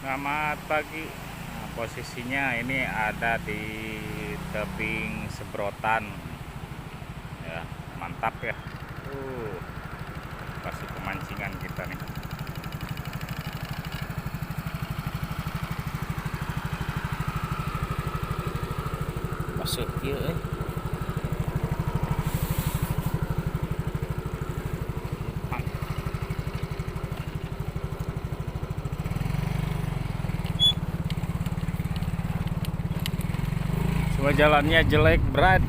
Selamat pagi. Nah, posisinya ini ada di tebing Sebrotan. Ya, mantap ya. Kasih pemancingan kita nih. Masuk yuk. Semua jalannya jelek, berat.